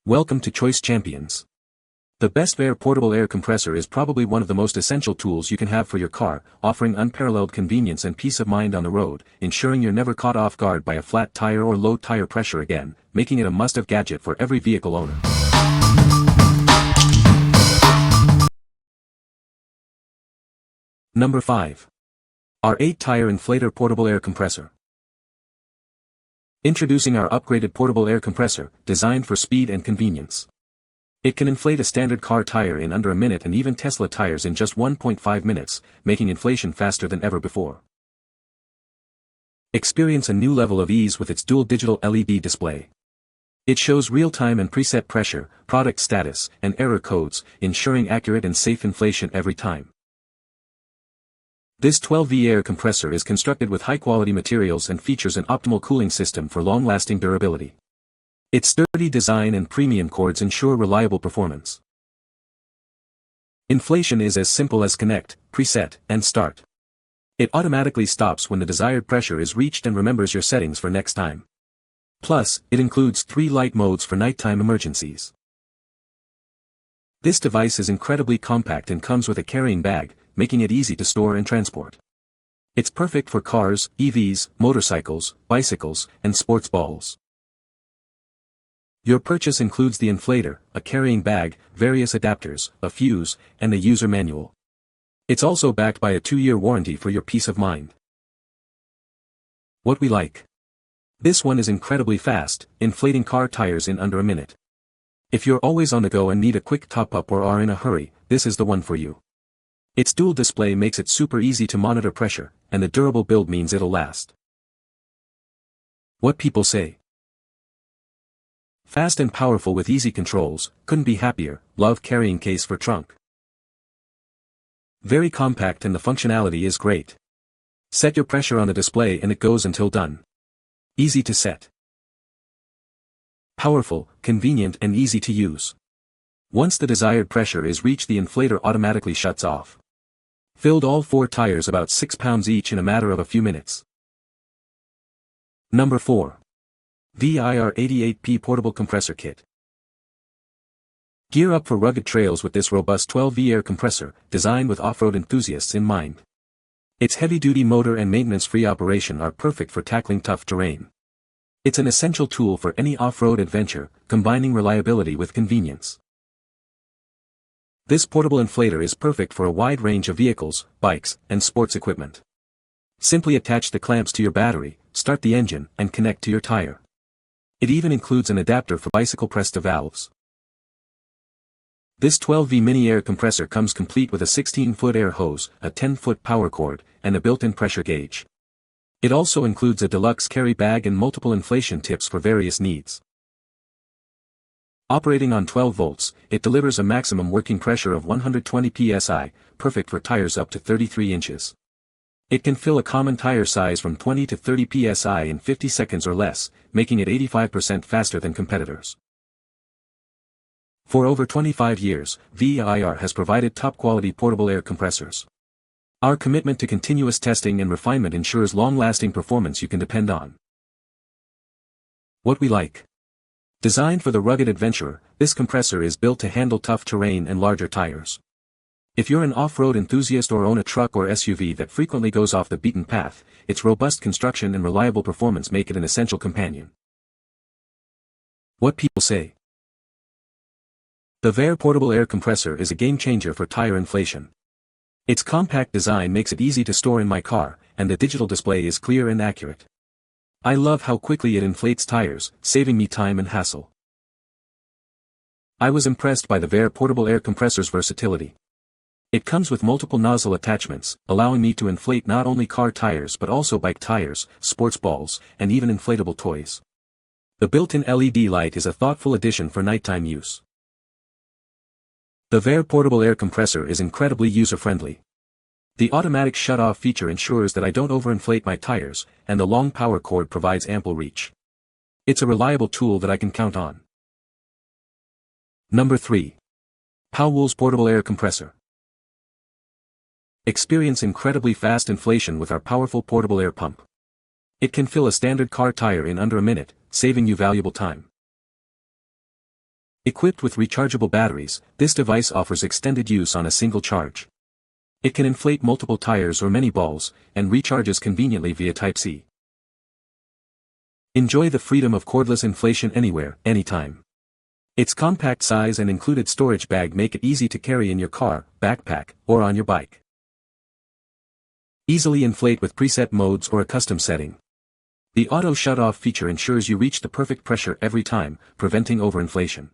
Welcome to Choice Champions. The best Vair Portable Air Compressor is probably one of the most essential tools you can have for your car, offering unparalleled convenience and peace of mind on the road, ensuring you're never caught off guard by a flat tire or low tire pressure again, making it a must-have gadget for every vehicle owner. Number 5. Our 8-tire Inflator Portable Air Compressor. Introducing our upgraded portable air compressor, designed for speed and convenience. It can inflate a standard car tire in under a minute and even Tesla tires in just 1.5 minutes, making inflation faster than ever before. Experience a new level of ease with its dual digital LED display. It shows real-time and preset pressure, product status, and error codes, ensuring accurate and safe inflation every time. This 12V air compressor is constructed with high-quality materials and features an optimal cooling system for long-lasting durability. Its sturdy design and premium cords ensure reliable performance. Inflation is as simple as connect, preset, and start. It automatically stops when the desired pressure is reached and remembers your settings for next time. Plus, it includes 3 light modes for nighttime emergencies. This device is incredibly compact and comes with a carrying bag, making it easy to store and transport. It's perfect for cars, EVs, motorcycles, bicycles, and sports balls. Your purchase includes the inflator, a carrying bag, various adapters, a fuse, and a user manual. It's also backed by a 2-year warranty for your peace of mind. What we like. This one is incredibly fast, inflating car tires in under a minute. If you're always on the go and need a quick top-up or are in a hurry, this is the one for you. Its dual display makes it super easy to monitor pressure, and the durable build means it'll last. What people say. Fast and powerful with easy controls, couldn't be happier, love carrying case for trunk. Very compact and the functionality is great. Set your pressure on the display and it goes until done. Easy to set. Powerful, convenient and easy to use. Once the desired pressure is reached, the inflator automatically shuts off. Filled all 4 tires about 6 pounds each in a matter of a few minutes. Number 4. VIAIR 88P Portable Compressor Kit. Gear up for rugged trails with this robust 12V air compressor, designed with off-road enthusiasts in mind. Its heavy-duty motor and maintenance-free operation are perfect for tackling tough terrain. It's an essential tool for any off-road adventure, combining reliability with convenience. This portable inflator is perfect for a wide range of vehicles, bikes, and sports equipment. Simply attach the clamps to your battery, start the engine, and connect to your tire. It even includes an adapter for bicycle press-to-valves. This 12V mini air compressor comes complete with a 16-foot air hose, a 10-foot power cord, and a built-in pressure gauge. It also includes a deluxe carry bag and multiple inflation tips for various needs. Operating on 12 volts, it delivers a maximum working pressure of 120 psi, perfect for tires up to 33 inches. It can fill a common tire size from 20 to 30 psi in 50 seconds or less, making it 85% faster than competitors. For over 25 years, VIAIR has provided top-quality portable air compressors. Our commitment to continuous testing and refinement ensures long-lasting performance you can depend on. What we like. Designed for the rugged adventurer, this compressor is built to handle tough terrain and larger tires. If you're an off-road enthusiast or own a truck or SUV that frequently goes off the beaten path, its robust construction and reliable performance make it an essential companion. What people say. The Vair Portable Air Compressor is a game-changer for tire inflation. Its compact design makes it easy to store in my car, and the digital display is clear and accurate. I love how quickly it inflates tires, saving me time and hassle. I was impressed by the Vair Portable Air Compressor's versatility. It comes with multiple nozzle attachments, allowing me to inflate not only car tires but also bike tires, sports balls, and even inflatable toys. The built-in LED light is a thoughtful addition for nighttime use. The Vair Portable Air Compressor is incredibly user-friendly. The automatic shut-off feature ensures that I don't overinflate my tires, and the long power cord provides ample reach. It's a reliable tool that I can count on. Number 3. Powools Portable Air Compressor. Experience incredibly fast inflation with our powerful portable air pump. It can fill a standard car tire in under a minute, saving you valuable time. Equipped with rechargeable batteries, this device offers extended use on a single charge. It can inflate multiple tires or many balls, and recharges conveniently via Type-C. Enjoy the freedom of cordless inflation anywhere, anytime. Its compact size and included storage bag make it easy to carry in your car, backpack, or on your bike. Easily inflate with preset modes or a custom setting. The auto shut-off feature ensures you reach the perfect pressure every time, preventing overinflation.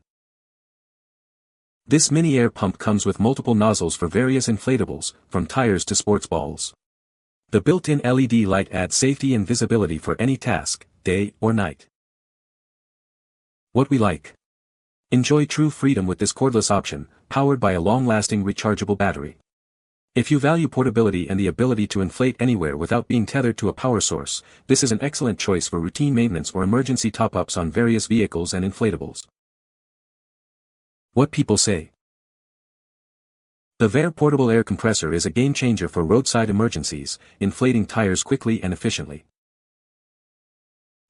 This mini air pump comes with multiple nozzles for various inflatables, from tires to sports balls. The built-in LED light adds safety and visibility for any task, day or night. What we like. Enjoy true freedom with this cordless option, powered by a long-lasting rechargeable battery. If you value portability and the ability to inflate anywhere without being tethered to a power source, this is an excellent choice for routine maintenance or emergency top-ups on various vehicles and inflatables. What people say. The Vair Portable Air Compressor is a game-changer for roadside emergencies, inflating tires quickly and efficiently.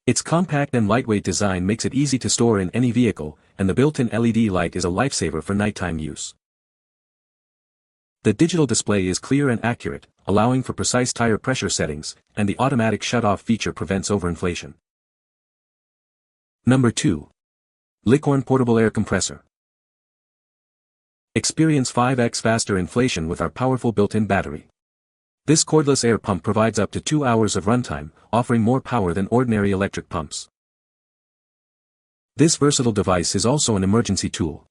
Its compact and lightweight design makes it easy to store in any vehicle, and the built-in LED light is a lifesaver for nighttime use. The digital display is clear and accurate, allowing for precise tire pressure settings, and the automatic shut-off feature prevents overinflation. Number 2. LICORNE Portable Air Compressor. Experience 5x faster inflation with our powerful built-in battery. This cordless air pump provides up to 2 hours of runtime, offering more power than ordinary electric pumps. This versatile device is also an emergency tool.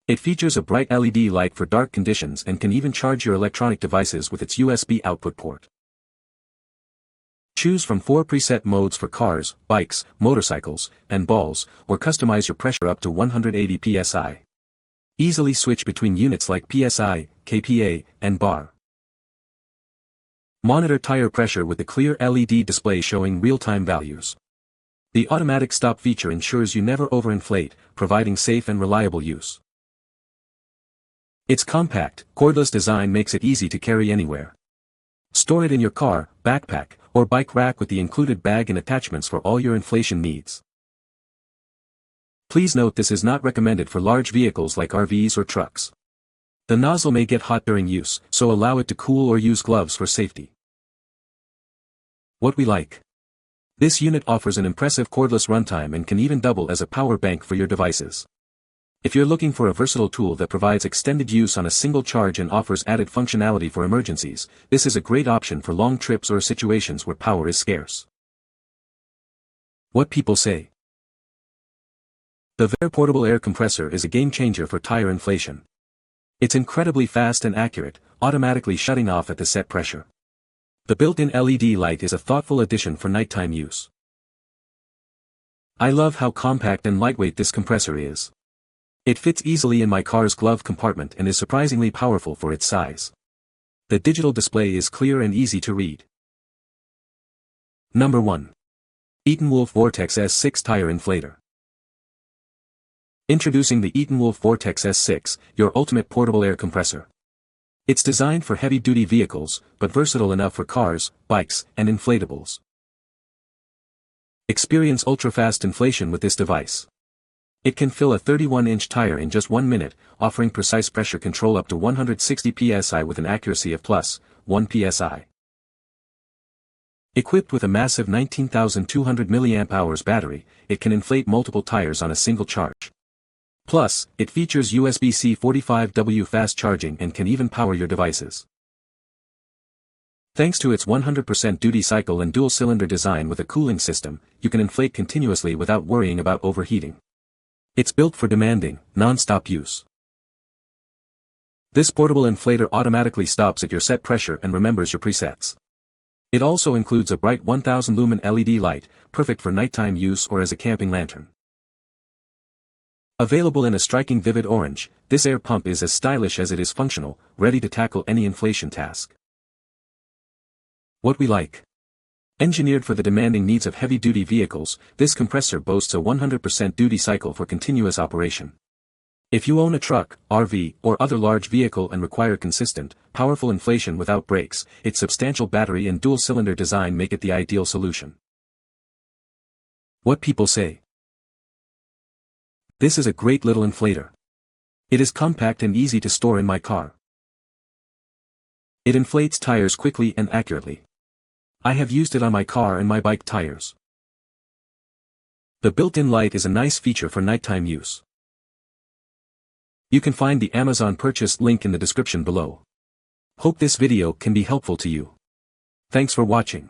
It features a bright LED light for dark conditions and can even charge your electronic devices with its USB output port. Choose from 4 preset modes for cars, bikes, motorcycles, and balls, or customize your pressure up to 180 psi. Easily switch between units like PSI, kPa, and bar. Monitor tire pressure with the clear LED display showing real-time values. The automatic stop feature ensures you never overinflate, providing safe and reliable use. Its compact, cordless design makes it easy to carry anywhere. Store it in your car, backpack, or bike rack with the included bag and attachments for all your inflation needs. Please note this is not recommended for large vehicles like RVs or trucks. The nozzle may get hot during use, so allow it to cool or use gloves for safety. What we like. This unit offers an impressive cordless runtime and can even double as a power bank for your devices. If you're looking for a versatile tool that provides extended use on a single charge and offers added functionality for emergencies, this is a great option for long trips or situations where power is scarce. What people say. The Vair Portable Air Compressor is a game-changer for tire inflation. It's incredibly fast and accurate, automatically shutting off at the set pressure. The built-in LED light is a thoughtful addition for nighttime use. I love how compact and lightweight this compressor is. It fits easily in my car's glove compartment and is surprisingly powerful for its size. The digital display is clear and easy to read. Number 1. ETENWOLF VORTEX S6 Tire Inflator. Introducing the ETENWOLF VORTEX S6, your ultimate portable air compressor. It's designed for heavy-duty vehicles, but versatile enough for cars, bikes, and inflatables. Experience ultra-fast inflation with this device. It can fill a 31-inch tire in just 1 minute, offering precise pressure control up to 160 psi with an accuracy of +1 psi. Equipped with a massive 19,200 mAh battery, it can inflate multiple tires on a single charge. Plus, it features USB-C 45W fast charging and can even power your devices. Thanks to its 100% duty cycle and dual-cylinder design with a cooling system, you can inflate continuously without worrying about overheating. It's built for demanding, non-stop use. This portable inflator automatically stops at your set pressure and remembers your presets. It also includes a bright 1000 lumen LED light, perfect for nighttime use or as a camping lantern. Available in a striking vivid orange, this air pump is as stylish as it is functional, ready to tackle any inflation task. What we like. Engineered for the demanding needs of heavy-duty vehicles, this compressor boasts a 100% duty cycle for continuous operation. If you own a truck, RV, or other large vehicle and require consistent, powerful inflation without brakes, its substantial battery and dual-cylinder design make it the ideal solution. What people say. This is a great little inflator. It is compact and easy to store in my car. It inflates tires quickly and accurately. I have used it on my car and my bike tires. The built-in light is a nice feature for nighttime use. You can find the Amazon purchase link in the description below. Hope this video can be helpful to you. Thanks for watching.